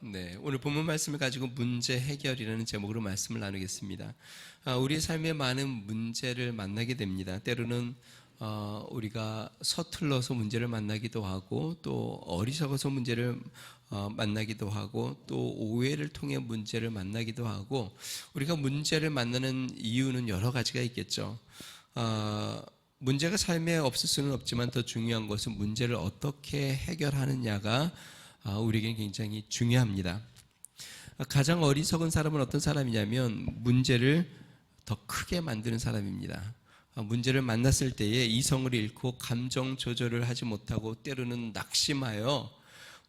네, 오늘 본문 말씀을 가지고 문제 해결이라는 제목으로 말씀을 나누겠습니다. 우리의 삶에 많은 문제를 만나게 됩니다. 때로는 우리가 서툴러서 문제를 만나기도 하고, 또 어리석어서 문제를 만나기도 하고, 또 오해를 통해 문제를 만나기도 하고, 우리가 문제를 만나는 이유는 여러 가지가 있겠죠. 문제가 삶에 없을 수는 없지만 더 중요한 것은 문제를 어떻게 해결하느냐가 우리에게는 굉장히 중요합니다. 가장 어리석은 사람은 어떤 사람이냐면 문제를 더 크게 만드는 사람입니다. 문제를 만났을 때에 이성을 잃고 감정 조절을 하지 못하고 때로는 낙심하여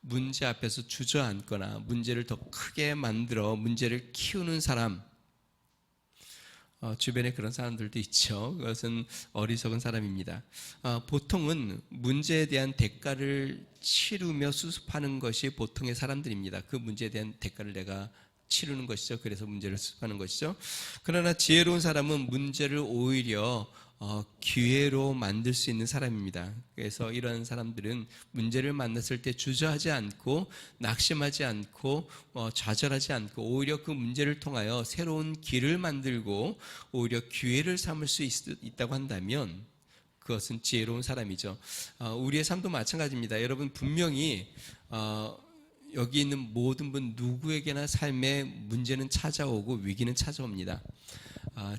문제 앞에서 주저앉거나 문제를 더 크게 만들어 문제를 키우는 사람, 주변에 그런 사람들도 있죠. 그것은 어리석은 사람입니다. 보통은 문제에 대한 대가를 치르며 수습하는 것이 보통의 사람들입니다. 그 문제에 대한 대가를 내가 치르는 것이죠. 그래서 문제를 수습하는 것이죠. 그러나 지혜로운 사람은 문제를 오히려 기회로 만들 수 있는 사람입니다. 그래서 이런 사람들은 문제를 만났을 때 주저하지 않고 낙심하지 않고 좌절하지 않고 오히려 그 문제를 통하여 새로운 길을 만들고 오히려 기회를 삼을 수 있다고 한다면 그것은 지혜로운 사람이죠. 우리의 삶도 마찬가지입니다. 여러분 분명히 여기 있는 모든 분 누구에게나 삶에 문제는 찾아오고 위기는 찾아옵니다.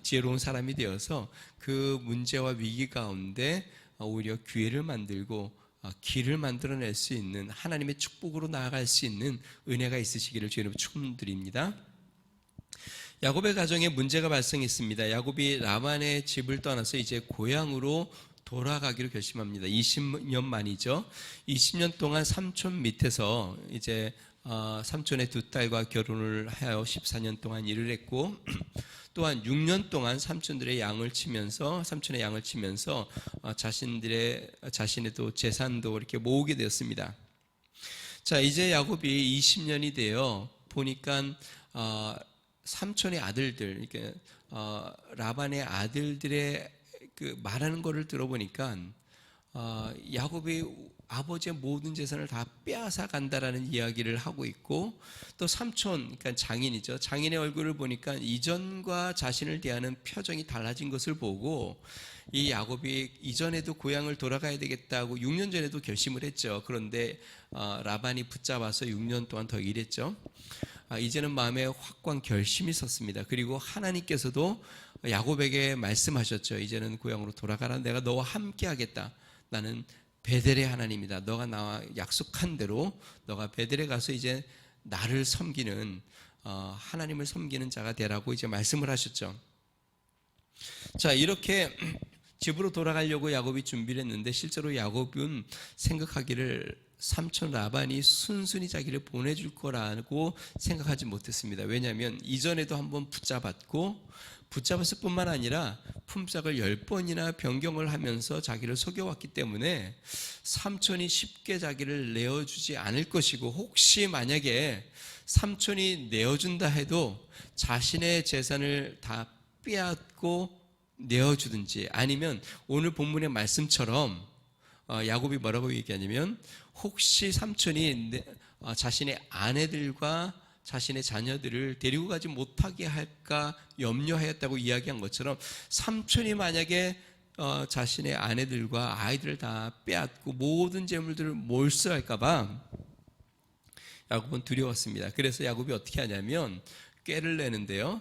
지혜로운 사람이 되어서 그 문제와 위기 가운데 오히려 기회를 만들고 길을 만들어낼 수 있는 하나님의 축복으로 나아갈 수 있는 은혜가 있으시기를 주님으로 축원드립니다. 야곱의 가정에 문제가 발생했습니다. 야곱이 라반의 집을 떠나서 이제 고향으로 돌아가기로 결심합니다. 20년 만이죠. 20년 동안 삼촌 밑에서 이제 삼촌의 두 딸과 결혼을 하여 14년 동안 일을 했고 또한 6년 동안 삼촌의 양을 치면서 자신의 또 재산도 이렇게 모으게 되었습니다. 자, 이제 야곱이 20년이 되어 보니까 삼촌의 아들들, 그러니까 라반의 아들들의 그 말하는 거를 들어보니까 야곱이 아버지의 모든 재산을 다 빼앗아 간다라는 이야기를 하고 있고, 또 삼촌, 그러니까 장인이죠. 장인의 얼굴을 보니까 이전과 자신을 대하는 표정이 달라진 것을 보고 이 야곱이 이전에도 고향을 돌아가야 되겠다고 6년 전에도 결심을 했죠. 그런데 라반이 붙잡아서 6년 동안 더 일했죠. 이제는 마음에 확고한 결심이 섰습니다. 그리고 하나님께서도 야곱에게 말씀하셨죠. 이제는 고향으로 돌아가라. 내가 너와 함께 하겠다. 나는 베델의 하나님이다. 너가 나와 약속한 대로 너가 베델에 가서 이제 나를 섬기는 하나님을 섬기는 자가 되라고 이제 말씀을 하셨죠. 자, 이렇게 집으로 돌아가려고 야곱이 준비를 했는데 실제로 야곱은 생각하기를 삼촌 라반이 순순히 자기를 보내줄 거라고 생각하지 못했습니다. 왜냐하면 이전에도 한번 붙잡았을 뿐만 아니라 품삯을 10번이나 변경을 하면서 자기를 속여왔기 때문에 삼촌이 쉽게 자기를 내어주지 않을 것이고, 혹시 만약에 삼촌이 내어준다 해도 자신의 재산을 다 빼앗고 내어주든지, 아니면 오늘 본문의 말씀처럼 야곱이 뭐라고 얘기하냐면 혹시 삼촌이 자신의 아내들과 자신의 자녀들을 데리고 가지 못하게 할까 염려하였다고 이야기한 것처럼 삼촌이 만약에 자신의 아내들과 아이들을 다 빼앗고 모든 재물들을 몰수할까 봐 야곱은 두려웠습니다. 그래서 야곱이 어떻게 하냐면 꾀를 내는데요.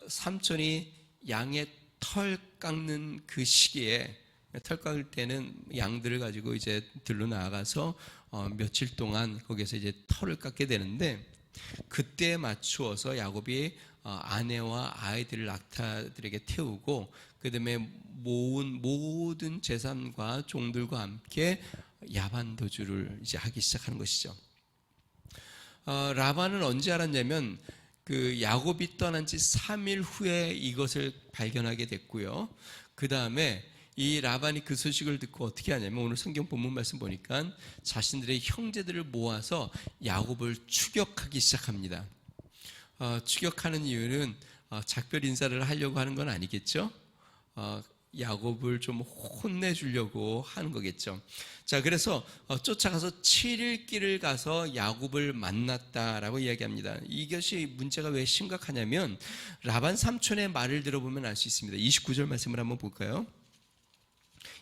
삼촌이 양의 털 깎는 그 시기에, 털 깎을 때는 양들을 가지고 이제 들로 나아가서 며칠 동안 거기서 이제 털을 깎게 되는데, 그때에 맞추어서 야곱이 아내와 아이들을 낙타들에게 태우고 그 다음에 모은 모든 재산과 종들과 함께 야반 도주를 이제 하기 시작하는 것이죠. 라반은 언제 알았냐면 그 야곱이 떠난 지 3일 후에 이것을 발견하게 됐고요. 그 다음에 이 라반이 그 소식을 듣고 어떻게 하냐면 오늘 성경 본문 말씀 보니까 자신들의 형제들을 모아서 야곱을 추격하기 시작합니다. 추격하는 이유는 작별 인사를 하려고 하는 건 아니겠죠. 야곱을 좀 혼내주려고 하는 거겠죠. 자, 그래서 쫓아가서 7일 길을 가서 야곱을 만났다라고 이야기합니다. 이것이 문제가 왜 심각하냐면 라반 삼촌의 말을 들어보면 알 수 있습니다. 29절 말씀을 한번 볼까요?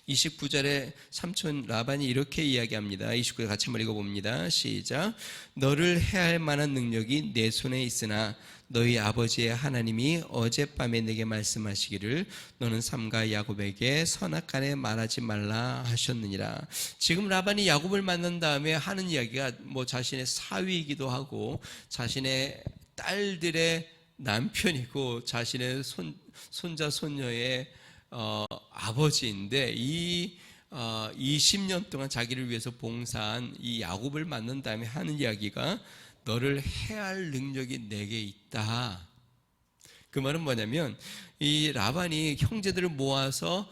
29절에 삼촌 라반이 이렇게 이야기합니다. 29절 같이 한번 읽어봅니다. 시작. 너를 해할 만한 능력이 내 손에 있으나 너희 아버지의 하나님이 어젯밤에 내게 말씀하시기를 너는 삼가 야곱에게 선악간에 말하지 말라 하셨느니라. 지금 라반이 야곱을 만난 다음에 하는 이야기가 뭐 자신의 사위이기도 하고 자신의 딸들의 남편이고 자신의 손자 손녀의 아버지인데 이 20년 동안 자기를 위해서 봉사한 이 야곱을 만난 다음에 하는 이야기가 너를 해할 능력이 내게 있다. 그 말은 뭐냐면 이 라반이 형제들을 모아서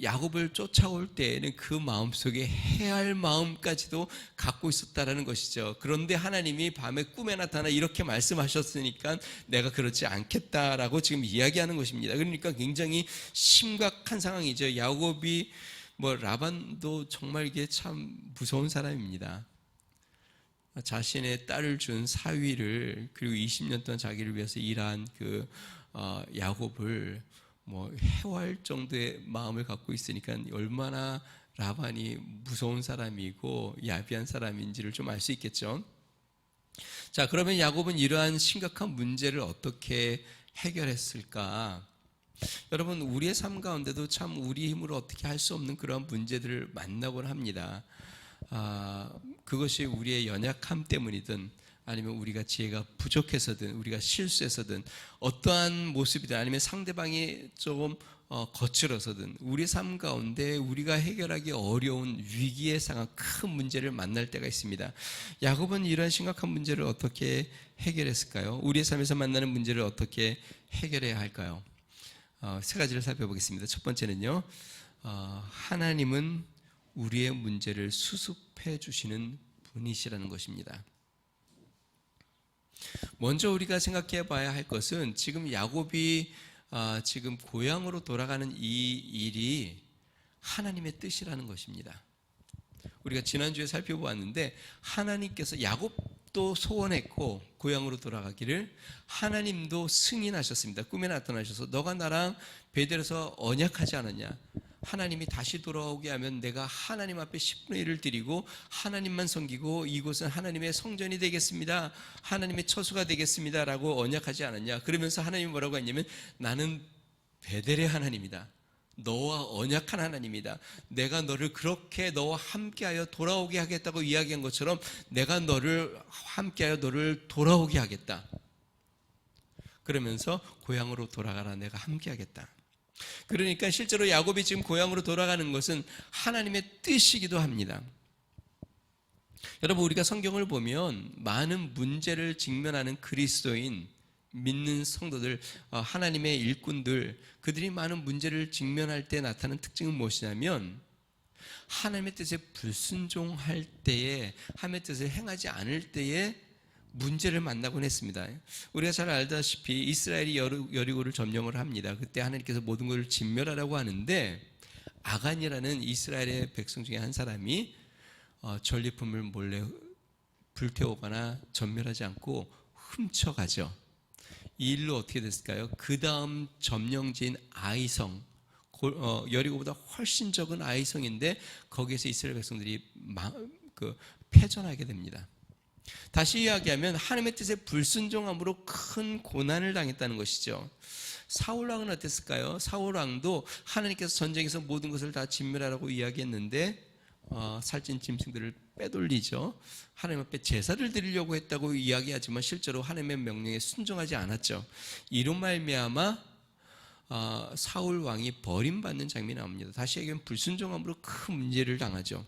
야곱을 쫓아올 때에는 그 마음속에 해할 마음까지도 갖고 있었다라는 것이죠. 그런데 하나님이 밤에 꿈에 나타나 이렇게 말씀하셨으니까 내가 그렇지 않겠다라고 지금 이야기하는 것입니다. 그러니까 굉장히 심각한 상황이죠. 야곱이 라반도 정말 이게 참 무서운 사람입니다. 자신의 딸을 준 사위를 그리고 20년 동안 자기를 위해서 일한 그 야곱을 해할 정도의 마음을 갖고 있으니까 얼마나 라반이 무서운 사람이고 야비한 사람인지를 좀 알 수 있겠죠. 자, 그러면 야곱은 이러한 심각한 문제를 어떻게 해결했을까? 여러분, 우리의 삶 가운데도 참 우리 힘으로 어떻게 할 수 없는 그런 문제들을 만나곤 합니다. 그것이 우리의 연약함 때문이든 아니면 우리가 지혜가 부족해서든 우리가 실수해서든 어떠한 모습이든 아니면 상대방이 조금 거칠어서든 우리 삶 가운데 우리가 해결하기 어려운 위기의 상황, 큰 문제를 만날 때가 있습니다. 야곱은 이러한 심각한 문제를 어떻게 해결했을까요? 우리의 삶에서 만나는 문제를 어떻게 해결해야 할까요? 세 가지를 살펴보겠습니다. 첫 번째는요, 하나님은 우리의 문제를 수습해 주시는 분이시라는 것입니다. 먼저 우리가 생각해 봐야 할 것은 지금 야곱이 지금 고향으로 돌아가는 이 일이 하나님의 뜻이라는 것입니다. 우리가 지난주에 살펴보았는데 하나님께서 야곱도 소원했고 고향으로 돌아가기를 하나님도 승인하셨습니다. 꿈에 나타나셔서 너가 나랑 베델에서 언약하지 않았냐? 하나님이 다시 돌아오게 하면 내가 하나님 앞에 10분의 1을 드리고 하나님만 섬기고 이곳은 하나님의 성전이 되겠습니다. 하나님의 처소가 되겠습니다. 라고 언약하지 않았냐. 그러면서 하나님이 뭐라고 했냐면 나는 베델의 하나님이다. 너와 언약한 하나님이다. 내가 너를 그렇게 너와 함께하여 돌아오게 하겠다고 이야기한 것처럼 내가 너를 함께하여 너를 돌아오게 하겠다. 그러면서 고향으로 돌아가라. 내가 함께하겠다. 그러니까 실제로 야곱이 지금 고향으로 돌아가는 것은 하나님의 뜻이기도 합니다. 여러분, 우리가 성경을 보면 많은 문제를 직면하는 그리스도인, 믿는 성도들, 하나님의 일꾼들, 그들이 많은 문제를 직면할 때 나타나는 특징은 무엇이냐면 하나님의 뜻에 불순종할 때에, 하나님의 뜻을 행하지 않을 때에 문제를 만나곤 했습니다. 우리가 잘 알다시피 이스라엘이 여리고를 점령을 합니다. 그때 하나님께서 모든 것을 진멸하라고 하는데 아간이라는 이스라엘의 백성 중에 한 사람이 전리품을 몰래 불태우거나 전멸하지 않고 훔쳐가죠. 이 일로 어떻게 됐을까요? 그 다음 점령지인 아이성, 여리고보다 훨씬 적은 아이성인데 거기에서 이스라엘 백성들이 패전하게 됩니다. 다시 이야기하면 하나님의 뜻에 불순종함으로 큰 고난을 당했다는 것이죠. 사울왕은 어땠을까요? 사울왕도 하나님께서 전쟁에서 모든 것을 다 진멸하라고 이야기했는데 살찐 짐승들을 빼돌리죠. 하나님 앞에 제사를 드리려고 했다고 이야기하지만 실제로 하나님의 명령에 순종하지 않았죠. 이로 말미암아 사울왕이 버림받는 장면이 나옵니다. 다시 얘기하면 불순종함으로 큰 문제를 당하죠.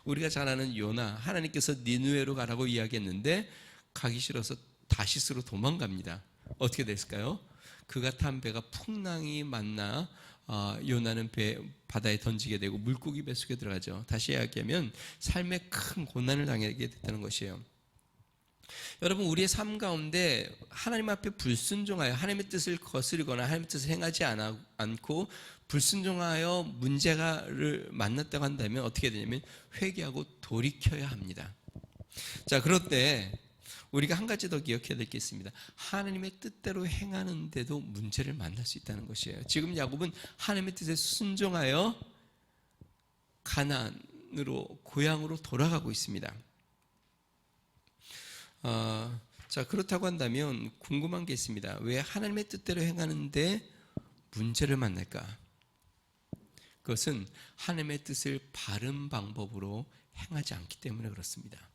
우리가 잘 아는 요나, 하나님께서 니느웨로 가라고 이야기했는데 가기 싫어서 다시스로 도망갑니다. 어떻게 됐을까요? 그가 탄 배가 풍랑이 만나 요나는 바다에 던지게 되고 물고기 뱃속에 들어가죠. 다시 이야기하면 삶에 큰 고난을 당하게 됐다는 것이에요. 여러분, 우리의 삶 가운데 하나님 앞에 불순종하여 하나님의 뜻을 거스르거나 하나님의 뜻을 행하지 않고 불순종하여 문제를 만났다고 한다면 어떻게 되냐면 회개하고 돌이켜야 합니다. 자, 그럴 때 우리가 한 가지 더 기억해야 될 게 있습니다. 하나님의 뜻대로 행하는데도 문제를 만날 수 있다는 것이에요. 지금 야곱은 하나님의 뜻에 순종하여 가나안으로 고향으로 돌아가고 있습니다. 자, 그렇다고 한다면 궁금한 게 있습니다. 왜 하나님의 뜻대로 행하는데 문제를 만날까? 그것은 하나님의 뜻을 바른 방법으로 행하지 않기 때문에 그렇습니다.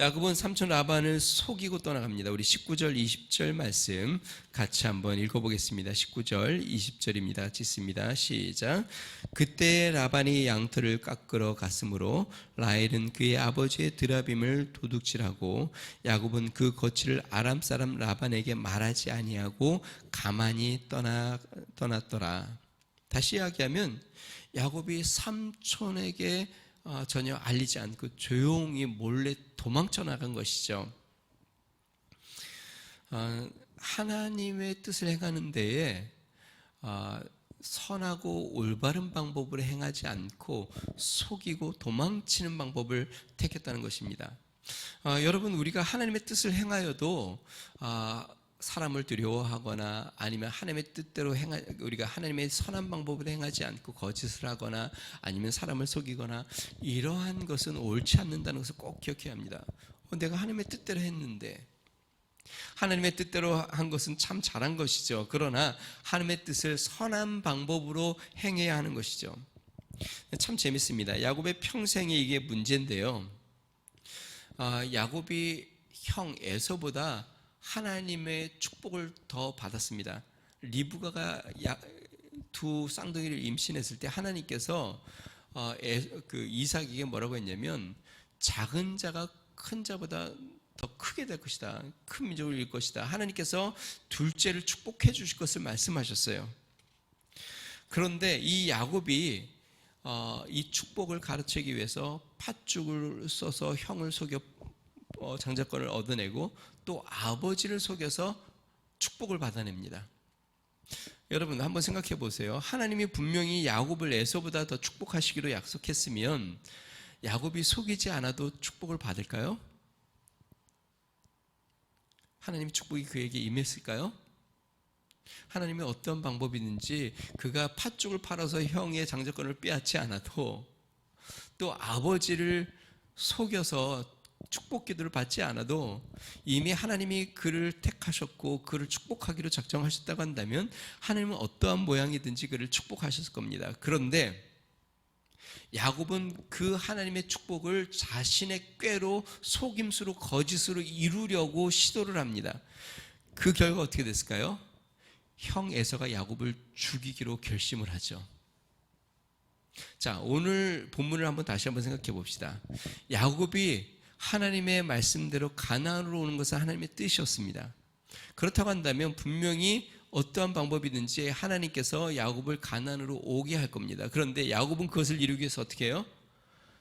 야곱은 삼촌 라반을 속이고 떠나갑니다. 우리 19절 20절 말씀 같이 한번 읽어보겠습니다. 19절 20절입니다. 같이 읽습니다. 시작. 그때 라반이 양털을 깎으러 갔으므로 라헬은 그의 아버지의 드라빔을 도둑질하고 야곱은 그 거취를 아람 사람 라반에게 말하지 아니하고 가만히 떠났더라. 다시 이야기하면 야곱이 삼촌에게 전혀 알리지 않고 조용히 몰래 도망쳐 나간 것이죠. 하나님의 뜻을 행하는 데에 선하고 올바른 방법으로 행하지 않고 속이고 도망치는 방법을 택했다는 것입니다. 여러분, 우리가 하나님의 뜻을 행하여도 사람을 두려워하거나 아니면 하나님의 뜻대로 우리가 하나님의 선한 방법을 행하지 않고 거짓을 하거나 아니면 사람을 속이거나 이러한 것은 옳지 않는다는 것을 꼭 기억해야 합니다. 내가 하나님의 뜻대로 했는데, 하나님의 뜻대로 한 것은 참 잘한 것이죠. 그러나 하나님의 뜻을 선한 방법으로 행해야 하는 것이죠. 참 재밌습니다. 야곱의 평생에 이게 문제인데요. 야곱이 형 에서보다 하나님의 축복을 더 받았습니다. 리브가가 두 쌍둥이를 임신했을 때 하나님께서 이삭에게 뭐라고 했냐면 작은 자가 큰 자보다 더 크게 될 것이다. 큰 민족을 이룰 것이다. 하나님께서 둘째를 축복해 주실 것을 말씀하셨어요. 그런데 이 야곱이 이 축복을 가르치기 위해서 팥죽을 써서 형을 속여 장자권을 얻어내고 또 아버지를 속여서 축복을 받아냅니다. 여러분 한번 생각해 보세요. 하나님이 분명히 야곱을 에서보다 더 축복하시기로 약속했으면 야곱이 속이지 않아도 축복을 받을까요? 하나님의 축복이 그에게 임했을까요? 하나님이 어떤 방법이든지 그가 팥죽을 팔아서 형의 장자권을 빼앗지 않아도 또 아버지를 속여서 축복 기도를 받지 않아도 이미 하나님이 그를 택하셨고 그를 축복하기로 작정하셨다고 한다면 하나님은 어떠한 모양이든지 그를 축복하셨을 겁니다. 그런데 야곱은 그 하나님의 축복을 자신의 꾀로 속임수로 거짓으로 이루려고 시도를 합니다. 그 결과 어떻게 됐을까요? 형 에서가 야곱을 죽이기로 결심을 하죠. 자, 오늘 본문을 다시 한번 생각해 봅시다. 야곱이 하나님의 말씀대로 가나안으로 오는 것은 하나님의 뜻이었습니다. 그렇다고 한다면 분명히 어떠한 방법이든지 하나님께서 야곱을 가나안으로 오게 할 겁니다. 그런데 야곱은 그것을 이루기 위해서 어떻게 해요?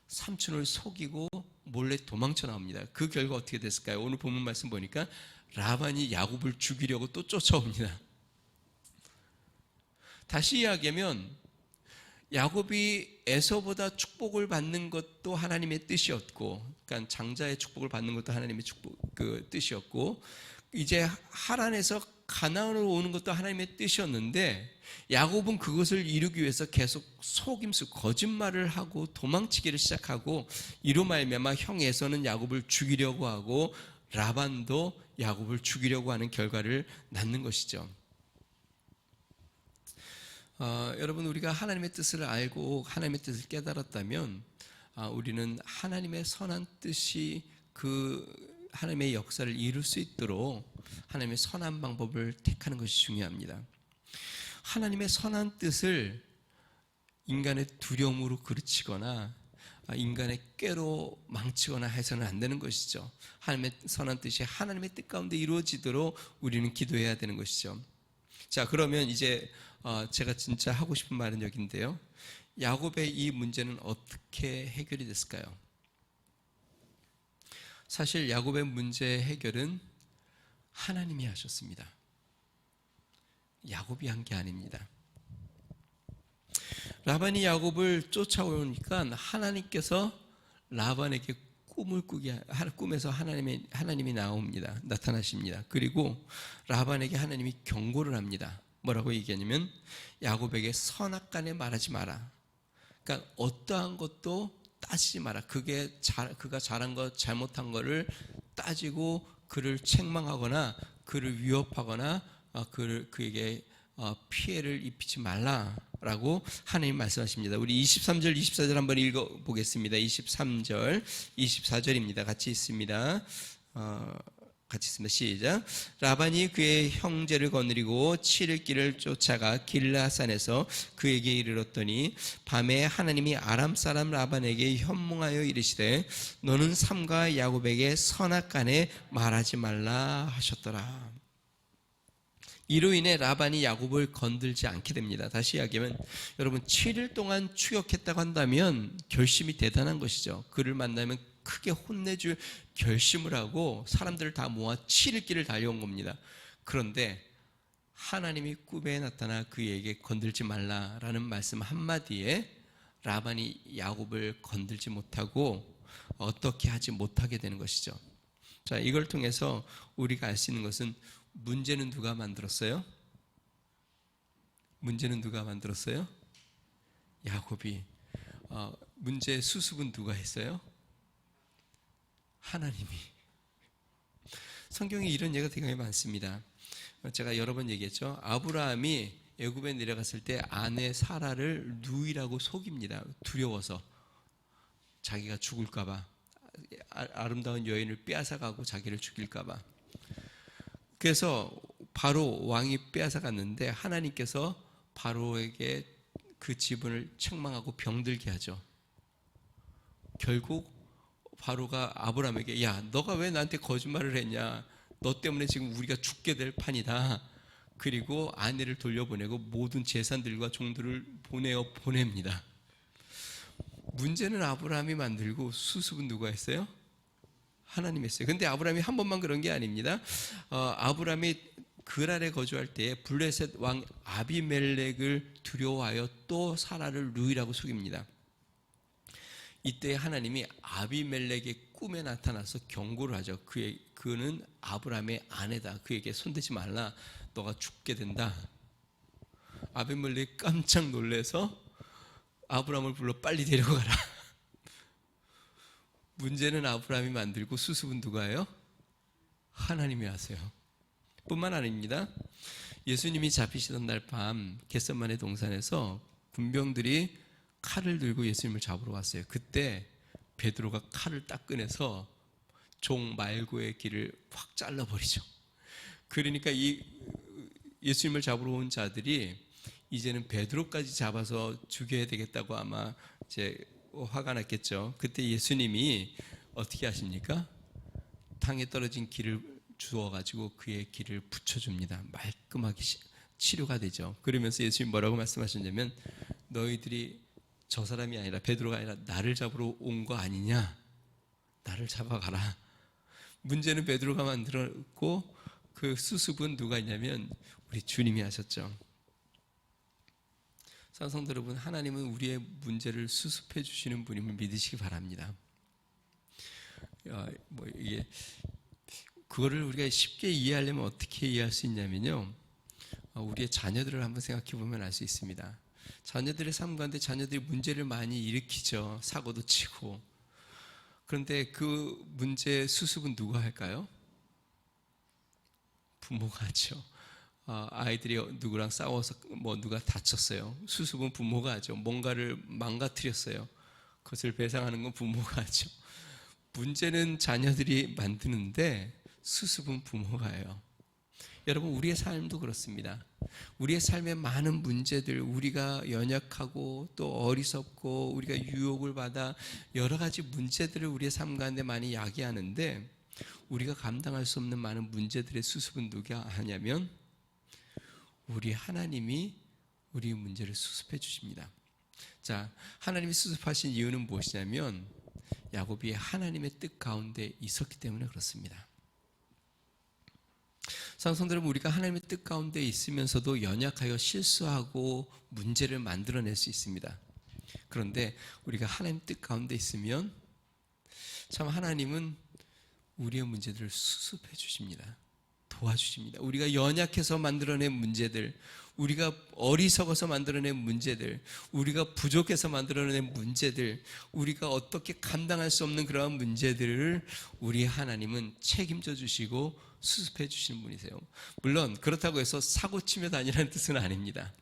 삼촌을 속이고 몰래 도망쳐 나옵니다. 그 결과 어떻게 됐을까요? 오늘 본문 말씀 보니까 라반이 야곱을 죽이려고 또 쫓아옵니다. 다시 이야기하면 야곱이 에서보다 축복을 받는 것도 하나님의 뜻이었고, 그러니까 장자의 축복을 받는 것도 하나님의 뜻이었고, 이제 하란에서 가나안으로 오는 것도 하나님의 뜻이었는데, 야곱은 그것을 이루기 위해서 계속 속임수, 거짓말을 하고 도망치기를 시작하고, 이로 말미암아 형 에서는 야곱을 죽이려고 하고, 라반도 야곱을 죽이려고 하는 결과를 낳는 것이죠. 여러분, 우리가 하나님의 뜻을 알고 하나님의 뜻을 깨달았다면 우리는 하나님의 선한 뜻이 그 하나님의 역사를 이룰 수 있도록 하나님의 선한 방법을 택하는 것이 중요합니다. 하나님의 선한 뜻을 인간의 두려움으로 그르치거나 인간의 꾀로 망치거나 해서는 안 되는 것이죠. 하나님의 선한 뜻이 하나님의 뜻 가운데 이루어지도록 우리는 기도해야 되는 것이죠. 자, 그러면 이제 제가 진짜 하고 싶은 말은 여기인데요. 야곱의 이 문제는 어떻게 해결이 됐을까요? 사실 야곱의 문제 해결은 하나님이 하셨습니다. 야곱이 한 게 아닙니다. 라반이 야곱을 쫓아오니까 하나님께서 라반에게 꿈에서 하나님이 나타나십니다. 그리고 라반에게 하나님이 경고를 합니다. 뭐라고 얘기하냐면 야곱에게 선악간에 말하지 마라. 그러니까 어떠한 것도 따지지 마라. 그가 잘한 것, 잘못한 것을 따지고 그를 책망하거나 그를 위협하거나 그에게 피해를 입히지 말라라고 하나님 말씀하십니다. 우리 23절, 24절 한번 읽어보겠습니다. 23절, 24절입니다. 같이 있습니다. 같이 있습니다. 시작. 라반이 그의 형제를 거느리고 치를 길을 쫓아가 길라산에서 그에게 이르렀더니 밤에 하나님이 아람 사람 라반에게 현몽하여 이르시되 너는 삼가 야곱에게 선악간에 말하지 말라 하셨더라. 이로 인해 라반이 야곱을 건들지 않게 됩니다. 다시 이야기하면 여러분 7일 동안 추격했다고 한다면 결심이 대단한 것이죠. 그를 만나면 크게 혼내줄 결심을 하고 사람들을 다 모아 7일 길을 달려온 겁니다. 그런데 하나님이 꿈에 나타나 그에게 건들지 말라라는 말씀 한마디에 라반이 야곱을 건들지 못하고 어떻게 하지 못하게 되는 것이죠. 자, 이걸 통해서 우리가 알 수 있는 것은 문제는 누가 만들었어요? 문제는 누가 만들었어요? 야곱이. 문제의 수습은 누가 했어요? 하나님이. 성경에 이런 예가 되게 많습니다. 제가 여러 번 얘기했죠. 아브라함이 애굽에 내려갔을 때 아내 사라를 누이라고 속입니다. 두려워서 자기가 죽을까 봐. 아름다운 여인을 빼앗아가고 자기를 죽일까 봐. 그래서 바로 왕이 빼앗아 갔는데 하나님께서 바로에게 그 지분을 책망하고 병들게 하죠. 결국 바로가 아브라함에게 야, 너가 왜 나한테 거짓말을 했냐? 너 때문에 지금 우리가 죽게 될 판이다. 그리고 아내를 돌려보내고 모든 재산들과 종들을 보냅니다. 문제는 아브라함이 만들고 수습은 누가 했어요? 하나님이 했어요. 근데 아브라함이 한 번만 그런 게 아닙니다. 아브라함이 그랄에 거주할 때 블레셋 왕 아비멜렉을 두려워하여 또 사라를 루이라고 속입니다. 이때 하나님이 아비멜렉의 꿈에 나타나서 경고를 하죠. 그는 아브라함의 아내다. 그에게 손대지 말라. 너가 죽게 된다. 아비멜렉이 깜짝 놀라서 아브라함을 불러 빨리 데려가라. 문제는 아브라함이 만들고 수습은 누가 해요? 하나님이 하세요. 뿐만 아닙니다. 예수님이 잡히시던 날 밤 겟세마네 동산에서 군병들이 칼을 들고 예수님을 잡으러 왔어요. 그때 베드로가 칼을 딱 꺼내서 종 말고의 길을 확 잘라버리죠. 그러니까 이 예수님을 잡으러 온 자들이 이제는 베드로까지 잡아서 죽여야 되겠다고 아마 이제 화가 났겠죠. 그때 예수님이 어떻게 하십니까? 땅에 떨어진 길을 주워가지고 그의 길을 붙여줍니다. 말끔하게 치료가 되죠. 그러면서 예수님이 뭐라고 말씀하셨냐면 너희들이 저 사람이 아니라 베드로가 아니라 나를 잡으러 온 거 아니냐? 나를 잡아가라. 문제는 베드로가 만들었고 그 수습은 누가 있냐면 우리 주님이 하셨죠. 사랑성도 여러분, 하나님은 우리의 문제를 수습해 주시는 분임을 믿으시기 바랍니다. 그거를 우리가 쉽게 이해하려면 어떻게 이해할 수 있냐면요. 우리의 자녀들을 한번 생각해 보면 알 수 있습니다. 자녀들의 삶 가운데 자녀들이 문제를 많이 일으키죠. 사고도 치고. 그런데 그 문제의 수습은 누가 할까요? 부모가 하죠. 아이들이 누구랑 싸워서 누가 다쳤어요. 수습은 부모가 하죠. 뭔가를 망가뜨렸어요. 그것을 배상하는 건 부모가 하죠. 문제는 자녀들이 만드는데 수습은 부모가 해요. 여러분, 우리의 삶도 그렇습니다. 우리의 삶의 많은 문제들, 우리가 연약하고 또 어리석고 우리가 유혹을 받아 여러 가지 문제들을 우리의 삶 가운데 많이 야기하는데 우리가 감당할 수 없는 많은 문제들의 수습은 누가 하냐면 우리 하나님이 우리 문제를 수습해 주십니다. 자, 하나님이 수습하신 이유는 무엇이냐면 야곱이 하나님의 뜻 가운데 있었기 때문에 그렇습니다. 사랑성도 여러분, 우리가 하나님의 뜻 가운데 있으면서도 연약하여 실수하고 문제를 만들어낼 수 있습니다. 그런데 우리가 하나님 뜻 가운데 있으면 참 하나님은 우리의 문제들을 수습해 주십니다. 도와주십니다. 우리가 연약해서 만들어낸 문제들, 우리가 어리석어서 만들어낸 문제들, 우리가 부족해서 만들어낸 문제들, 우리가 어떻게 감당할 수 없는 그러한 문제들을 우리 하나님은 책임져 주시고 수습해 주시는 분이세요. 물론 그렇다고 해서 사고치며 다니라는 뜻은 아닙니다.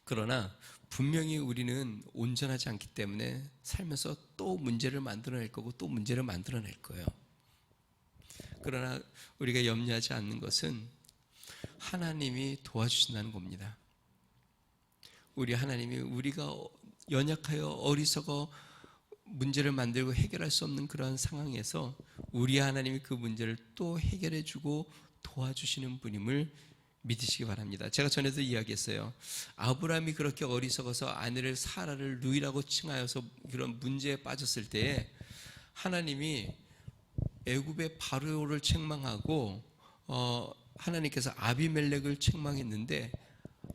그러나 분명히 우리는 온전하지 않기 때문에 살면서 또 문제를 만들어낼 거고 또 문제를 만들어낼 거예요. 그러나 우리가 염려하지 않는 것은 하나님이 도와주신다는 겁니다. 우리 하나님이 우리가 연약하여 어리석어 문제를 만들고 해결할 수 없는 그러한 상황에서 우리 하나님이 그 문제를 또 해결해 주고 도와주시는 분임을 믿으시기 바랍니다. 제가 전에도 이야기했어요. 아브라함이 그렇게 어리석어서 아내를 사라를 누이라고 칭하여서 그런 문제에 빠졌을 때에 하나님이 애굽의 바로를 책망하고 하나님께서 아비멜렉을 책망했는데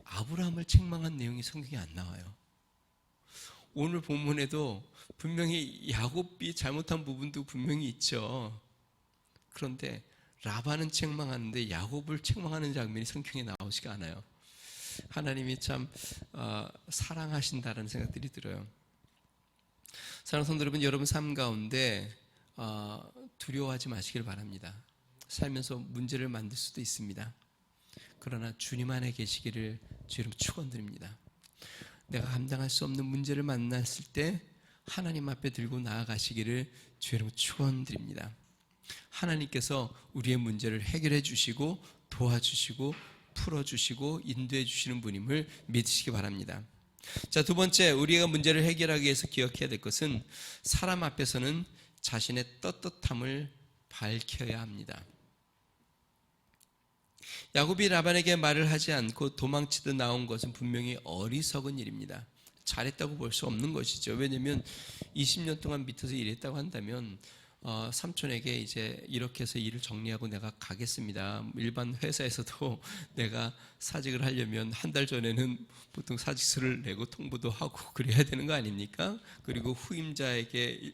아브라함을 책망한 내용이 성경에 안 나와요. 오늘 본문에도 분명히 야곱이 잘못한 부분도 분명히 있죠. 그런데 라반은 책망하는데 야곱을 책망하는 장면이 성경에 나오지가 않아요. 하나님이 참 사랑하신다는 생각들이 들어요. 사랑하는 성도 여러분, 여러분 삶 가운데 두려워하지 마시길 바랍니다. 살면서 문제를 만들 수도 있습니다. 그러나 주님 안에 계시기를 주 이름 축원드립니다. 내가 감당할 수 없는 문제를 만났을 때 하나님 앞에 들고 나아가시기를 주 이름 축원드립니다. 하나님께서 우리의 문제를 해결해 주시고 도와주시고 풀어주시고 인도해 주시는 분임을 믿으시기 바랍니다. 자, 두 번째, 우리가 문제를 해결하기 위해서 기억해야 될 것은 사람 앞에서는 자신의 떳떳함을 밝혀야 합니다. 야곱이 라반에게 말을 하지 않고 도망치듯 나온 것은 분명히 어리석은 일입니다. 잘했다고 볼 수 없는 것이죠. 왜냐하면 20년 동안 밑에서 일했다고 한다면 삼촌에게 이제 이렇게 해서 일을 정리하고 내가 가겠습니다. 일반 회사에서도 내가 사직을 하려면 한 달 전에는 보통 사직서를 내고 통보도 하고 그래야 되는 거 아닙니까? 그리고 후임자에게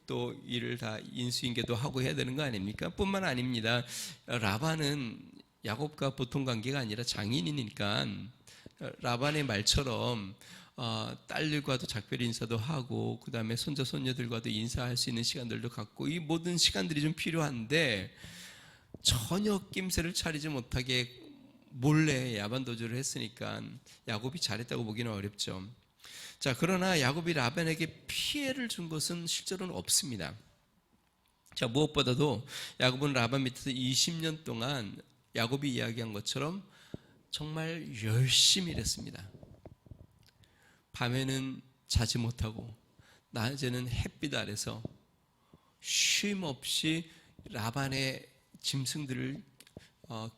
또 일을 다 인수인계도 하고 해야 되는 거 아닙니까? 뿐만 아닙니다. 라반은 야곱과 보통 관계가 아니라 장인이니까 라반의 말처럼 딸들과도 작별 인사도 하고 그 다음에 손자 손녀들과도 인사할 수 있는 시간들도 갖고 이 모든 시간들이 좀 필요한데 전혀 낌새를 차리지 못하게 몰래 야반도주를 했으니까 야곱이 잘했다고 보기는 어렵죠. 자, 그러나 야곱이 라반에게 피해를 준 것은 실제로는 없습니다. 자, 무엇보다도 야곱은 라반 밑에서 20년 동안 야곱이 이야기한 것처럼 정말 열심히 일했습니다. 밤에는 자지 못하고 낮에는 햇빛 아래서 쉼 없이 라반의 짐승들을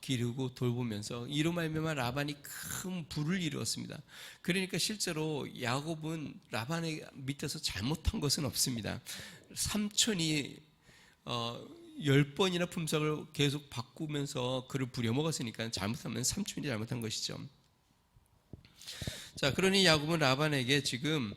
기르고 돌보면서 이로 말미암아 라반이 큰 부를 이루었습니다. 그러니까 실제로 야곱은 라반의 밑에서 잘못한 것은 없습니다. 삼촌이 10번이나 품삯을 계속 바꾸면서 그를 부려먹었으니까 잘못하면 삼촌이 잘못한 것이죠. 자, 그러니 야곱은 라반에게 지금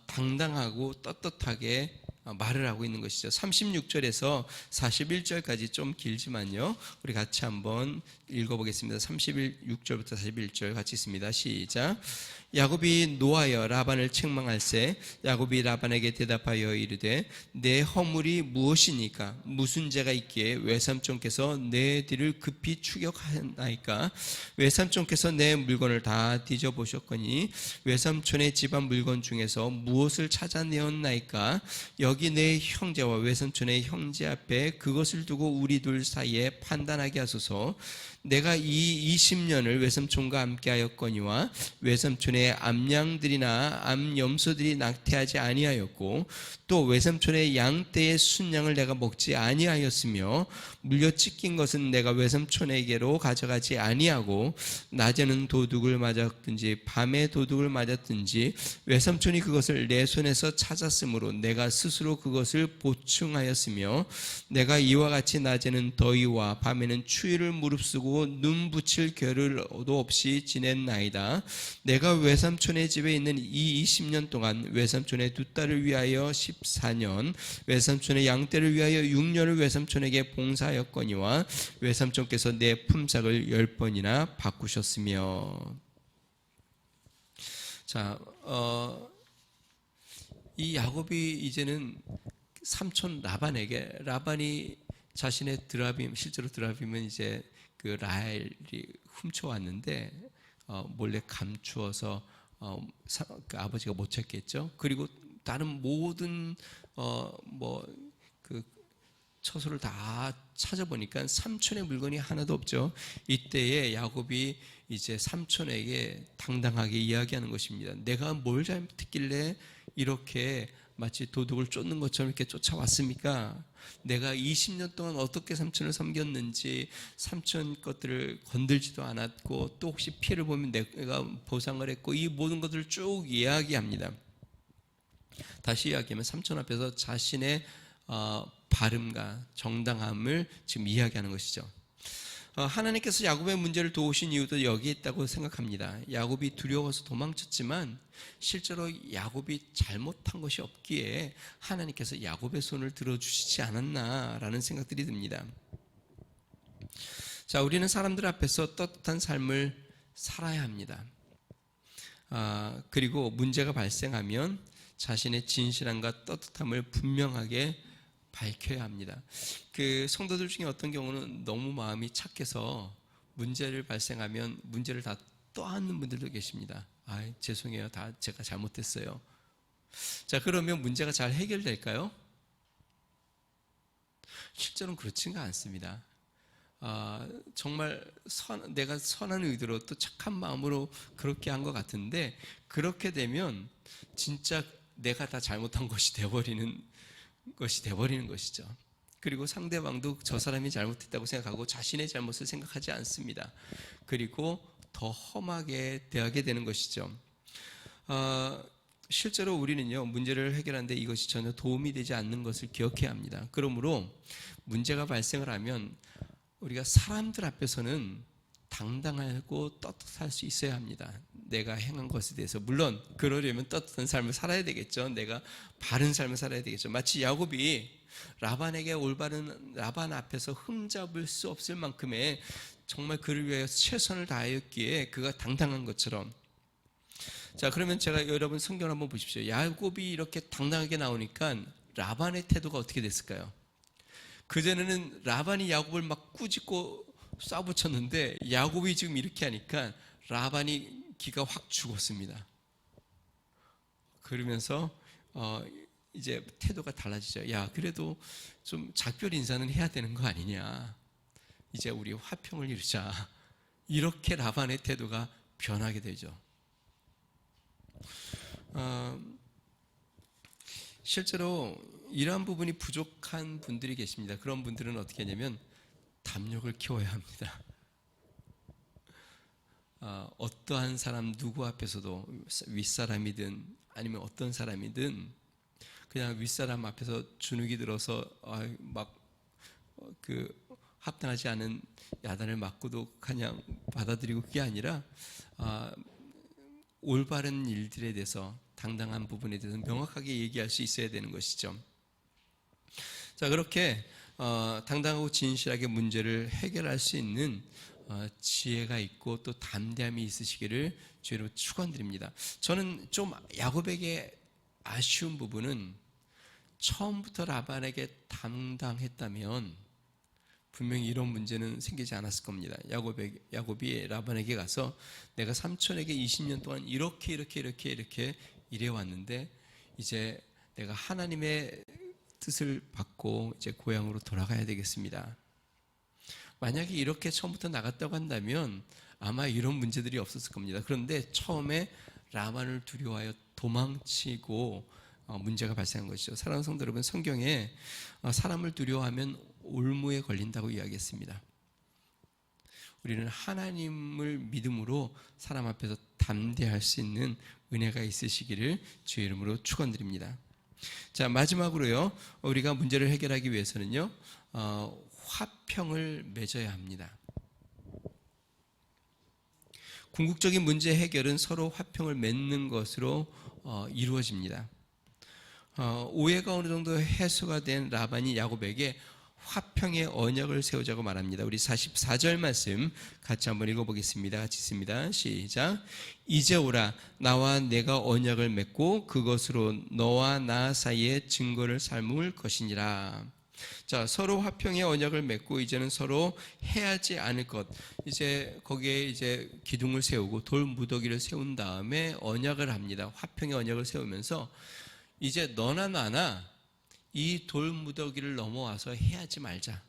당당하고 떳떳하게 말을 하고 있는 것이죠. 36절에서 41절까지 좀 길지만요, 우리 같이 한번 읽어보겠습니다. 36절부터 41절 같이 있습니다. 시작. 야곱이 노하여 라반을 책망할세 야곱이 라반에게 대답하여 이르되 내 허물이 무엇이니까 무슨 죄가 있기에 외삼촌께서 내 뒤를 급히 추격하나이까 외삼촌께서 내 물건을 다 뒤져보셨거니 외삼촌의 집안 물건 중에서 무엇을 찾아내었나이까 여기 내 형제와 외삼촌의 형제 앞에 그것을 두고 우리 둘 사이에 판단하게 하소서. 내가 이 20년을 외삼촌과 함께 하였거니와 외삼촌의 외삼촌의 암양들이나 암염소들이 낙태하지 아니하였고 또 외삼촌의 양떼의 순양을 내가 먹지 아니하였으며 물려 찢긴 것은 내가 외삼촌에게로 가져가지 아니하고 낮에는 도둑을 맞았든지 밤에 도둑을 맞았든지 외삼촌이 그것을 내 손에서 찾았으므로 내가 스스로 그것을 보충하였으며 내가 이와 같이 낮에는 더위와 밤에는 추위를 무릅쓰고 눈 붙일 겨를도 없이 지냈나이다. 내가 외삼촌의 집에 있는 이 20년 동안 외삼촌의 두 딸을 위하여 14년, 외삼촌의 양떼를 위하여 6년을 외삼촌에게 봉사하였거니와 외삼촌께서 내 품삯을 10번이나 바꾸셨으며. 자, 이 야곱이 이제는 삼촌 라반이 자신의 드라빔, 실제로 드라빔은 이제 그 라헬이 훔쳐왔는데 몰래 감추어서 그 아버지가 못 찾겠죠. 그리고 다른 모든 그 처소를 다 찾아보니까 삼촌의 물건이 하나도 없죠. 이때에 야곱이 이제 삼촌에게 당당하게 이야기하는 것입니다. 내가 뭘 잘못했길래 이렇게 마치 도둑을 쫓는 것처럼 이렇게 쫓아왔습니까? 내가 20년 동안 어떻게 삼촌을 섬겼는지, 삼촌 것들을 건들지도 않았고 또 혹시 피해를 보면 내가 보상을 했고, 이 모든 것들을 쭉 이야기합니다. 다시 이야기하면 삼촌 앞에서 자신의 바름과 정당함을 지금 이야기하는 것이죠. 하나님께서 야곱의 문제를 도우신 이유도 여기에 있다고 생각합니다. 야곱이 두려워서 도망쳤지만 실제로 야곱이 잘못한 것이 없기에 하나님께서 야곱의 손을 들어주시지 않았나라는 생각들이 듭니다. 자, 우리는 사람들 앞에서 떳떳한 삶을 살아야 합니다. 그리고 문제가 발생하면 자신의 진실함과 떳떳함을 분명하게 밝혀야 합니다. 그 성도들 중에 어떤 경우는 너무 마음이 착해서 문제를 발생하면 문제를 다 떠안는 분들도 계십니다. 죄송해요. 다 제가 잘못했어요. 자, 그러면 문제가 잘 해결될까요? 실제로는 그렇지가 않습니다. 정말 내가 선한 의도로 또 착한 마음으로 그렇게 한 것 같은데, 그렇게 되면 진짜 내가 다 잘못한 것이 되어버리는 것이죠. 그리고 상대방도 저 사람이 잘못했다고 생각하고 자신의 잘못을 생각하지 않습니다. 그리고 더 험하게 대하게 되는 것이죠. 실제로 우리는요, 문제를 해결하는데 이것이 전혀 도움이 되지 않는 것을 기억해야 합니다. 그러므로 문제가 발생을 하면 우리가 사람들 앞에서는 당당하고 떳떳할 수 있어야 합니다. 내가 행한 것에 대해서. 물론 그러려면 떳떳한 삶을 살아야 되겠죠. 내가 바른 삶을 살아야 되겠죠. 마치 야곱이 라반에게 올바른 라반 앞에서 흠잡을 수 없을 만큼의 정말 그를 위하여 최선을 다하였기에 그가 당당한 것처럼. 자, 그러면 제가 여러분 성경을 한번 보십시오. 야곱이 이렇게 당당하게 나오니까 라반의 태도가 어떻게 됐을까요? 그전에는 라반이 야곱을 막 꾸짖고 쏴붙였는데 야곱이 지금 이렇게 하니까 라반이 기가 확 죽었습니다. 그러면서 이제 태도가 달라지죠. 야, 그래도 좀 작별 인사는 해야 되는 거 아니냐. 이제 우리 화평을 이루자. 이렇게 라반의 태도가 변하게 되죠. 실제로 이러한 부분이 부족한 분들이 계십니다. 그런 분들은 어떻게 하냐면 담력을 키워야 합니다. 어떠한 사람 누구 앞에서도 윗사람이든 아니면 어떤 사람이든 그냥 윗사람 앞에서 주눅이 들어서 합당하지 않은 야단을 맞고도 그냥 받아들이고, 그게 아니라 올바른 일들에 대해서, 당당한 부분에 대해서 명확하게 얘기할 수 있어야 되는 것이죠. 자, 그렇게 당당하고 진실하게 문제를 해결할 수 있는 지혜가 있고 또 담대함이 있으시기를 주로 축원드립니다. 저는 좀 야곱에게 아쉬운 부분은 처음부터 라반에게 당당했다면 분명히 이런 문제는 생기지 않았을 겁니다. 야곱이 라반에게 가서 내가 삼촌에게 20년 동안 이렇게 일해왔는데 이제 내가 하나님의 뜻을 받고 이제 고향으로 돌아가야 되겠습니다. 만약에 이렇게 처음부터 나갔다고 한다면 아마 이런 문제들이 없었을 겁니다. 그런데 처음에 라반을 두려워하여 도망치고 문제가 발생한 것이죠. 사랑하는 성도 여러분, 성경에 사람을 두려워하면 올무에 걸린다고 이야기했습니다. 우리는 하나님을 믿음으로 사람 앞에서 담대할 수 있는 은혜가 있으시기를 주의 이름으로 축원드립니다. 자, 마지막으로요, 우리가 문제를 해결하기 위해서는요, 화평을 맺어야 합니다. 궁극적인 문제 해결은 서로 화평을 맺는 것으로 이루어집니다. 오해가 어느 정도 해소가 된 라반이 야곱에게 화평의 언약을 세우자고 말합니다. 우리 44절 말씀 같이 한번 읽어보겠습니다. 같이 읽습니다. 시작. 이제 오라, 나와 내가 언약을 맺고 그것으로 너와 나 사이에 증거를 삼을 것이니라. 자, 서로 화평의 언약을 맺고 이제는 서로 해하지 않을 것. 이제 거기에 이제 기둥을 세우고 돌 무더기를 세운 다음에 언약을 합니다. 화평의 언약을 세우면서 이제 너나 나나 이 돌 무더기를 넘어와서 해하지 말자.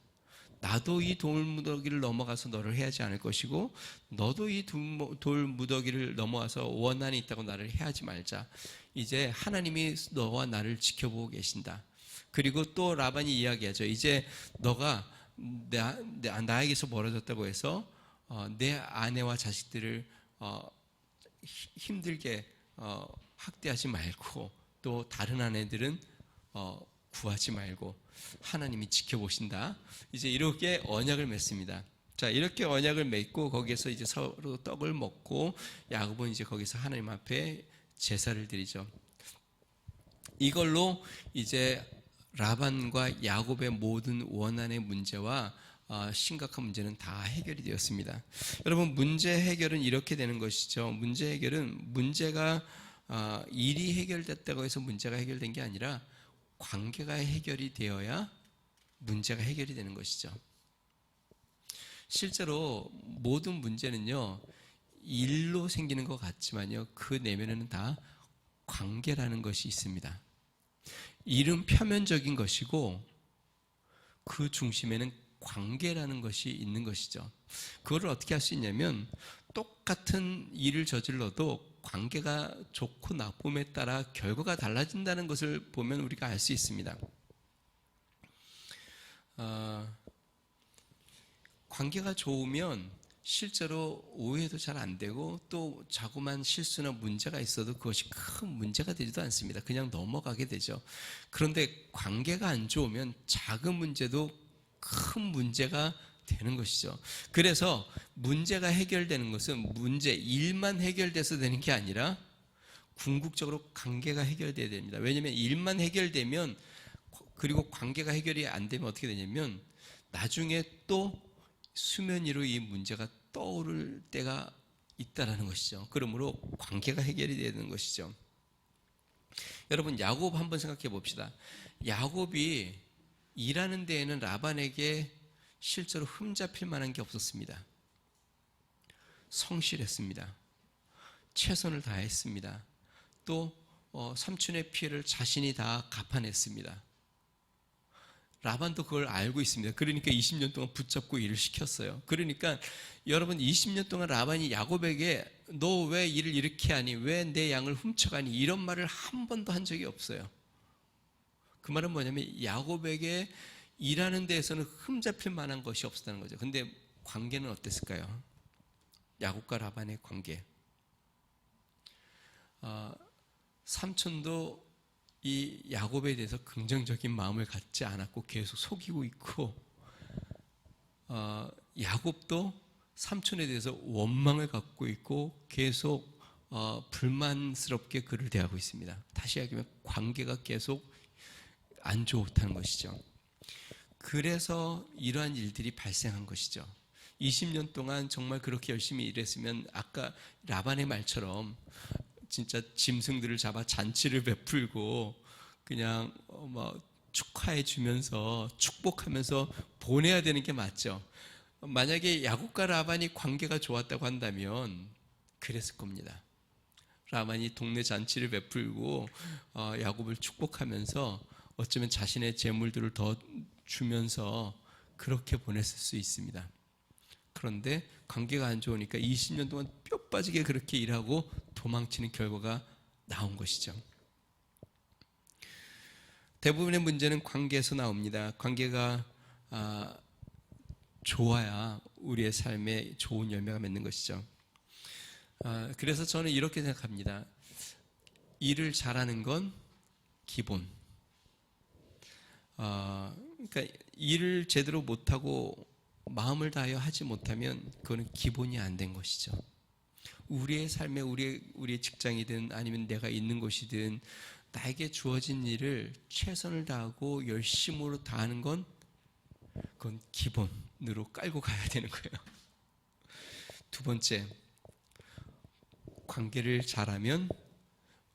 나도 이 돌 무더기를 넘어가서 너를 해하지 않을 것이고 너도 이 돌 무더기를 넘어와서 원한이 있다고 나를 해하지 말자. 이제 하나님이 너와 나를 지켜보고 계신다. 그리고 또 라반이 이야기하죠. 이제 너가 나에게서 멀어졌다고 해서 내 아내와 자식들을 힘들게 학대하지 말고 또 다른 아내들은 구하지 말고 하나님이 지켜보신다. 이제 이렇게 언약을 맺습니다. 자, 이렇게 언약을 맺고 거기에서 이제 서로 떡을 먹고 야곱은 이제 거기서 하나님 앞에 제사를 드리죠. 이걸로 이제 라반과 야곱의 모든 원한의 문제와 심각한 문제는 다 해결이 되었습니다. 여러분, 문제 해결은 이렇게 되는 것이죠. 문제 해결은 문제가 일이 해결됐다고 해서 문제가 해결된 게 아니라 관계가 해결이 되어야 문제가 해결이 되는 것이죠. 실제로 모든 문제는요, 일로 생기는 것 같지만요, 그 내면에는 다 관계라는 것이 있습니다. 일은 표면적인 것이고 그 중심에는 관계라는 것이 있는 것이죠. 그걸 어떻게 할 수 있냐면 똑같은 일을 저질러도 관계가 좋고 나쁨에 따라 결과가 달라진다는 것을 보면 우리가 알 수 있습니다. 관계가 좋으면 실제로 오해도 잘 안 되고 또 자그마한 실수나 문제가 있어도 그것이 큰 문제가 되지도 않습니다. 그냥 넘어가게 되죠. 그런데 관계가 안 좋으면 작은 문제도 큰 문제가 되는 것이죠. 그래서 문제가 해결되는 것은 일만 해결돼서 되는 게 아니라 궁극적으로 관계가 해결돼야 됩니다. 왜냐하면 일만 해결되면, 그리고 관계가 해결이 안 되면 어떻게 되냐면 나중에 또 수면 위로 이 문제가 떠오를 때가 있다라는 것이죠. 그러므로 관계가 해결이 되는 것이죠. 여러분, 야곱 한번 생각해 봅시다. 야곱이 일하는 데에는 라반에게 실제로 흠잡힐 만한 게 없었습니다. 성실했습니다. 최선을 다했습니다. 또 삼촌의 피해를 자신이 다 갚아냈습니다. 라반도 그걸 알고 있습니다. 그러니까 20년 동안 붙잡고 일을 시켰어요. 그러니까 여러분, 20년 동안 라반이 야곱에게 너 왜 일을 이렇게 하니? 왜 내 양을 훔쳐가니? 이런 말을 한 번도 한 적이 없어요. 그 말은 뭐냐면 야곱에게 일하는 데에서는 흠잡힐 만한 것이 없었다는 거죠. 근데 관계는 어땠을까요? 야곱과 라반의 관계. 삼촌도 이 야곱에 대해서 긍정적인 마음을 갖지 않았고 계속 속이고 있고, 야곱도 삼촌에 대해서 원망을 갖고 있고 계속 불만스럽게 그를 대하고 있습니다. 다시 얘기하면 관계가 계속 안 좋다는 것이죠. 그래서 이러한 일들이 발생한 것이죠. 20년 동안 정말 그렇게 열심히 일했으면 아까 라반의 말처럼 진짜 짐승들을 잡아 잔치를 베풀고 그냥 축하해 주면서 축복하면서 보내야 되는 게 맞죠. 만약에 야곱과 라반이 관계가 좋았다고 한다면 그랬을 겁니다. 라반이 동네 잔치를 베풀고 야곱을 축복하면서 어쩌면 자신의 재물들을 더 주면서 그렇게 보냈을 수 있습니다. 그런데 관계가 안 좋으니까 20년 동안 뼈 빠지게 그렇게 일하고 도망치는 결과가 나온 것이죠. 대부분의 문제는 관계에서 나옵니다. 관계가 좋아야 우리의 삶에 좋은 열매가 맺는 것이죠. 그래서 저는 이렇게 생각합니다. 일을 잘하는 건 기본. 그러니까 일을 제대로 못하고 마음을 다하여 하지 못하면 그거는 기본이 안 된 것이죠. 우리의 삶에 우리의 직장이든 아니면 내가 있는 곳이든 나에게 주어진 일을 최선을 다하고 열심으로 다하는 건 그건 기본으로 깔고 가야 되는 거예요. 두 번째, 관계를 잘하면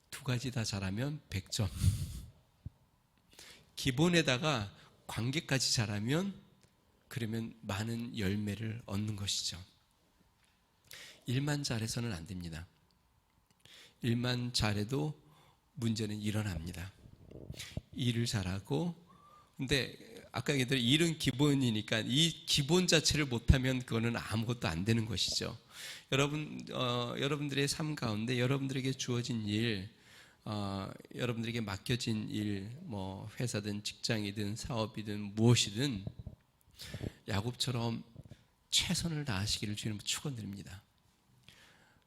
두 가지 다 잘하면 100점. 기본에다가 관계까지 잘하면 그러면 많은 열매를 얻는 것이죠. 일만 잘해서는 안 됩니다. 일만 잘해도 문제는 일어납니다. 일을 잘하고, 근데 아까 얘기했던 일은 기본이니까 이 기본 자체를 못하면 그거는 아무것도 안 되는 것이죠. 여러분들의 삶 가운데 여러분들에게 주어진 일, 여러분들에게 맡겨진 일, 뭐 회사든 직장이든 사업이든 무엇이든 야곱처럼 최선을 다하시기를 주님 축원드립니다.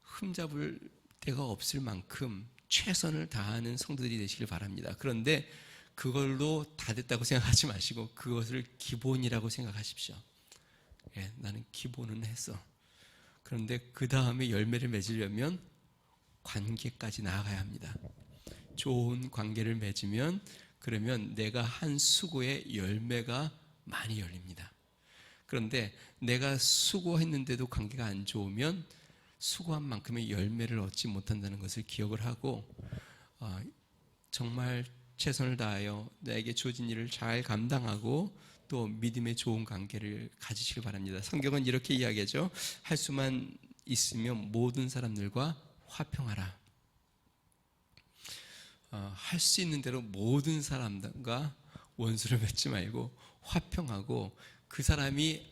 흠잡을 데가 없을 만큼 최선을 다하는 성도들이 되시길 바랍니다. 그런데 그걸로 다 됐다고 생각하지 마시고 그것을 기본이라고 생각하십시오. 예, 나는 기본은 했어. 그런데 그 다음에 열매를 맺으려면 관계까지 나아가야 합니다. 좋은 관계를 맺으면 그러면 내가 한 수고의 열매가 많이 열립니다. 그런데 내가 수고했는데도 관계가 안 좋으면 수고한 만큼의 열매를 얻지 못한다는 것을 기억을 하고 정말 최선을 다하여 나에게 주어진 일을 잘 감당하고 또 믿음의 좋은 관계를 가지시길 바랍니다. 성경은 이렇게 이야기하죠. 할 수만 있으면 모든 사람들과 화평하라. 할 수 있는 대로 모든 사람과 원수를 맺지 말고 화평하고, 그 사람이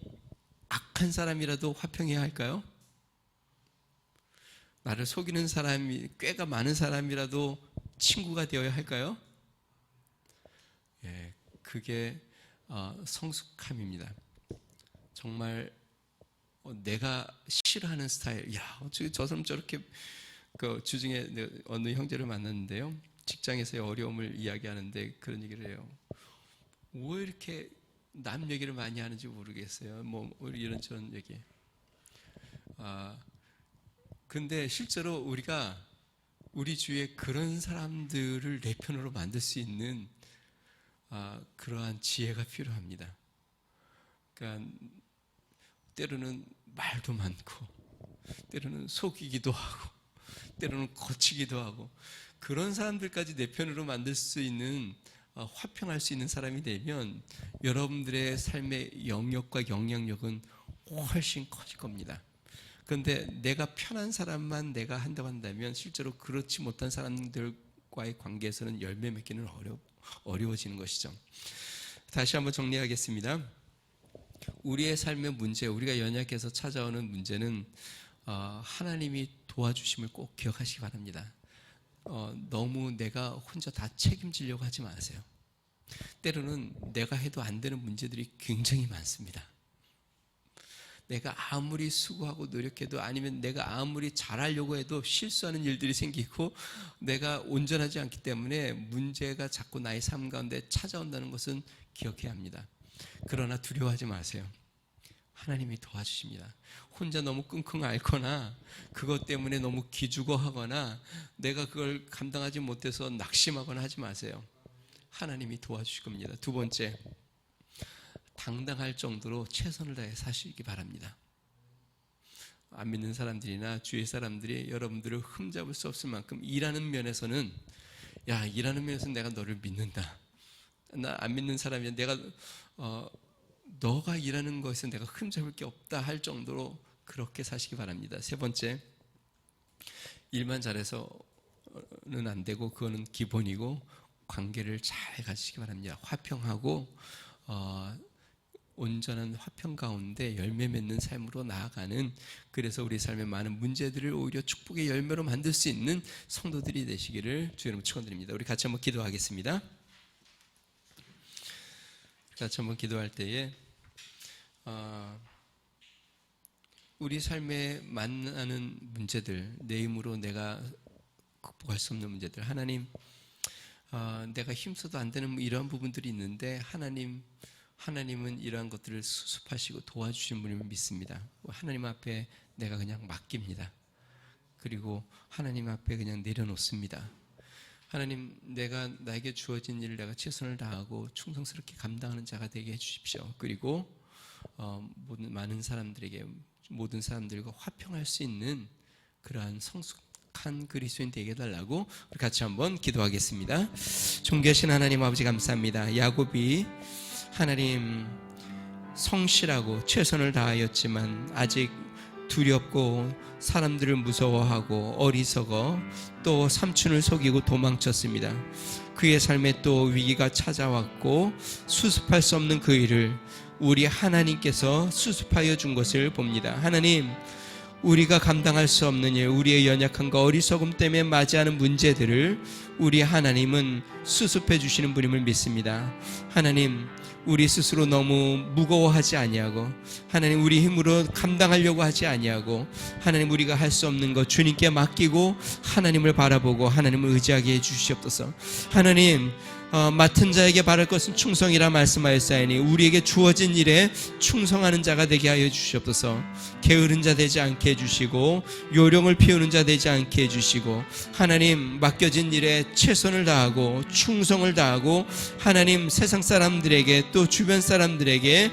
악한 사람이라도 화평해야 할까요? 나를 속이는 사람이 꾀가 많은 사람이라도 친구가 되어야 할까요? 예, 그게 성숙함입니다. 정말 내가 싫어하는 스타일, 야, 어떻게 저 사람 저렇게, 그 주중에 어느 형제를 만났는데요, 직장에서의 어려움을 이야기하는데 그런 얘기를 해요. 왜 이렇게 남 얘기를 많이 하는지 모르겠어요. 뭐 이런저런 얘기. 근데 실제로 우리가 우리 주위에 그런 사람들을 내 편으로 만들 수 있는 그러한 지혜가 필요합니다. 그러니까 때로는 말도 많고, 때로는 속이기도 하고, 때로는 거치기도 하고, 그런 사람들까지 내 편으로 만들 수 있는, 화평할 수 있는 사람이 되면 여러분들의 삶의 영역과 영향력은 훨씬 커질 겁니다. 그런데 내가 편한 사람만 내가 한다고 한다면 실제로 그렇지 못한 사람들과의 관계에서는 열매 맺기는 어려워지는 것이죠. 다시 한번 정리하겠습니다. 우리의 삶의 문제, 우리가 연약해서 찾아오는 문제는 하나님이 도와주심을 꼭 기억하시기 바랍니다. 너무 내가 혼자 다 책임지려고 하지 마세요. 때로는 내가 해도 안 되는 문제들이 굉장히 많습니다. 내가 아무리 수고하고 노력해도, 아니면 내가 아무리 잘하려고 해도 실수하는 일들이 생기고 내가 온전하지 않기 때문에 문제가 자꾸 나의 삶 가운데 찾아온다는 것은 기억해야 합니다. 그러나 두려워하지 마세요. 하나님이 도와주십니다. 혼자 너무 끙끙 앓거나 그것 때문에 너무 기죽어하거나 내가 그걸 감당하지 못해서 낙심하거나 하지 마세요. 하나님이 도와주실 겁니다. 두 번째, 당당할 정도로 최선을 다해 사시기 바랍니다. 안 믿는 사람들이나 주위 사람들이 여러분들을 흠잡을 수 없을 만큼 일하는 면에서는, 야, 일하는 면에서는 내가 너를 믿는다. 나 안 믿는 사람이야. 내가 너가 일하는 것에서 내가 흠잡을 게 없다 할 정도로 그렇게 사시기 바랍니다. 세 번째, 일만 잘해서는 안 되고 그거는 기본이고 관계를 잘 가지시기 바랍니다. 화평하고 온전한 화평 가운데 열매 맺는 삶으로 나아가는, 그래서 우리 삶의 많은 문제들을 오히려 축복의 열매로 만들 수 있는 성도들이 되시기를 주의 이름으로 축원드립니다. 우리 같이 한번 기도하겠습니다. 같이 한번 기도할 때에 우리 삶에 만나는 문제들, 내 힘으로 내가 극복할 수 없는 문제들, 하나님, 내가 힘써도 안 되는 이러한 부분들이 있는데 하나님은 이러한 것들을 수습하시고 도와주신 분임을 믿습니다. 하나님 앞에 내가 그냥 맡깁니다. 그리고 하나님 앞에 그냥 내려놓습니다. 하나님, 나에게 주어진 일을 내가 최선을 다하고 충성스럽게 감당하는 자가 되게 해주십시오. 그리고 많은 사람들에게, 모든 사람들과 화평할 수 있는 그러한 성숙한 그리스도인 되게 해달라고 우리 같이 한번 기도하겠습니다. 존귀하신 하나님 아버지, 감사합니다. 야곱이 하나님 성실하고 최선을 다하였지만 아직 두렵고 사람들을 무서워하고 어리석어 또 삼촌을 속이고 도망쳤습니다. 그의 삶에 또 위기가 찾아왔고 수습할 수 없는 그 일을 우리 하나님께서 수습하여 준 것을 봅니다. 하나님, 우리가 감당할 수 없는 일, 우리의 연약함과 어리석음 때문에 맞이하는 문제들을 우리 하나님은 수습해 주시는 분임을 믿습니다. 하나님, 우리 스스로 너무 무거워하지 아니하고, 하나님 우리 힘으로 감당하려고 하지 아니하고, 하나님 우리가 할 수 없는 것 주님께 맡기고 하나님을 바라보고 하나님을 의지하게 해주시옵소서. 하나님, 맡은 자에게 바랄 것은 충성이라 말씀하였사오니 우리에게 주어진 일에 충성하는 자가 되게 하여 주시옵소서. 게으른 자 되지 않게 해주시고 요령을 피우는 자 되지 않게 해주시고, 하나님 맡겨진 일에 최선을 다하고 충성을 다하고, 하나님 세상 사람들에게 또 주변 사람들에게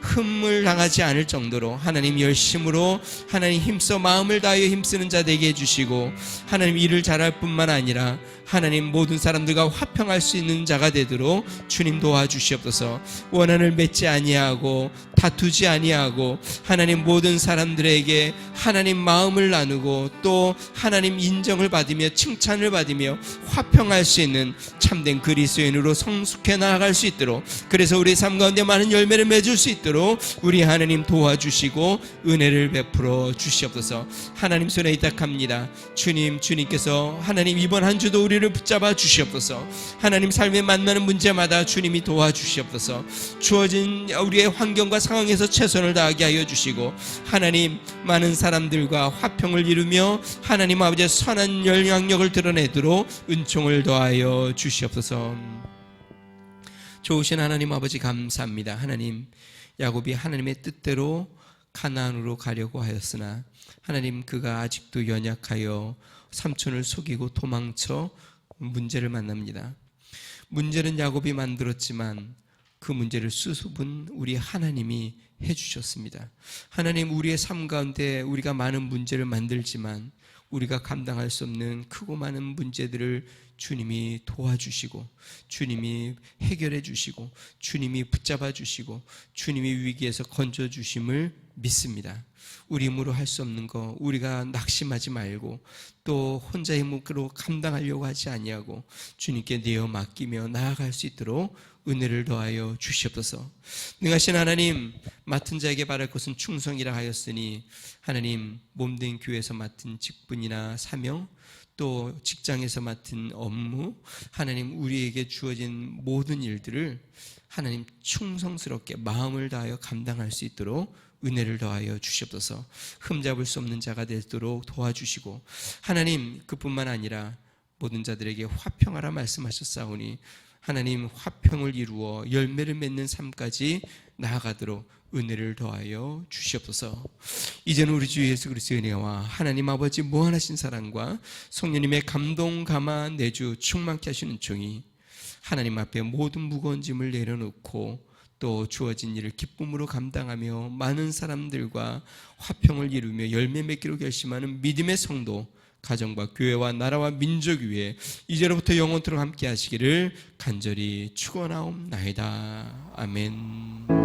흠을 당하지 않을 정도로 하나님 열심으로 하나님 힘써 마음을 다하여 힘쓰는 자 되게 해주시고, 하나님 일을 잘할 뿐만 아니라 하나님 모든 사람들과 화평할 수 있는 자가 되도록 주님 도와주시옵소서. 원한을 맺지 아니하고 다투지 아니하고 하나님 모든 사람들에게 하나님 마음을 나누고 또 하나님 인정을 받으며 칭찬을 받으며 화평할 수 있는 참된 그리스도인으로 성숙해 나아갈 수 있도록, 그래서 우리 삶 가운데 많은 열매를 맺을 수 있도록 우리 하나님 도와주시고 은혜를 베풀어 주시옵소서. 하나님 손에 의탁합니다. 주님께서 하나님 이번 한 주도 우리를 붙잡아 주시옵소서. 하나님 삶에 만나는 문제마다 주님이 도와주시옵소서. 주어진 우리의 환경과 상황에서 최선을 다하게 하여 주시고, 하나님 많은 사람들과 화평을 이루며 하나님 아버지의 선한 영향력을 드러내도록 은총을 더하여 주시옵소서. 좋으신 하나님 아버지, 감사합니다. 하나님, 야곱이 하나님의 뜻대로 가나안으로 가려고 하였으나 하나님 그가 아직도 연약하여 삼촌을 속이고 도망쳐 문제를 만납니다. 문제는 야곱이 만들었지만 그 문제를 수습은 우리 하나님이 해주셨습니다. 하나님, 우리의 삶 가운데 우리가 많은 문제를 만들지만 우리가 감당할 수 없는 크고 많은 문제들을 주님이 도와주시고 주님이 해결해 주시고 주님이 붙잡아 주시고 주님이 위기에서 건져 주심을 믿습니다. 우리 힘으로 할 수 없는 거 우리가 낙심하지 말고 또 혼자 힘으로 감당하려고 하지 아니하고 주님께 내어 맡기며 나아갈 수 있도록 은혜를 더하여 주시옵소서. 능하신 하나님, 맡은 자에게 바랄 것은 충성이라 하였으니 하나님 몸된 교회에서 맡은 직분이나 사명 또 직장에서 맡은 업무, 하나님 우리에게 주어진 모든 일들을 하나님 충성스럽게 마음을 다하여 감당할 수 있도록 은혜를 더하여 주시옵소서. 흠잡을 수 없는 자가 되도록 도와주시고, 하나님 그뿐만 아니라 모든 자들에게 화평하라 말씀하셨사오니 하나님 화평을 이루어 열매를 맺는 삶까지 나아가도록 은혜를 더하여 주시옵소서. 이제는 우리 주 예수 그리스도의 은혜와 하나님 아버지 무한하신 사랑과 성령님의 감동 감화 내주 충만케 하시는 종이 하나님 앞에 모든 무거운 짐을 내려놓고 또 주어진 일을 기쁨으로 감당하며 많은 사람들과 화평을 이루며 열매 맺기로 결심하는 믿음의 성도, 가정과 교회와 나라와 민족 위에 이제로부터 영원토록 함께 하시기를 간절히 축원하옵나이다. 아멘.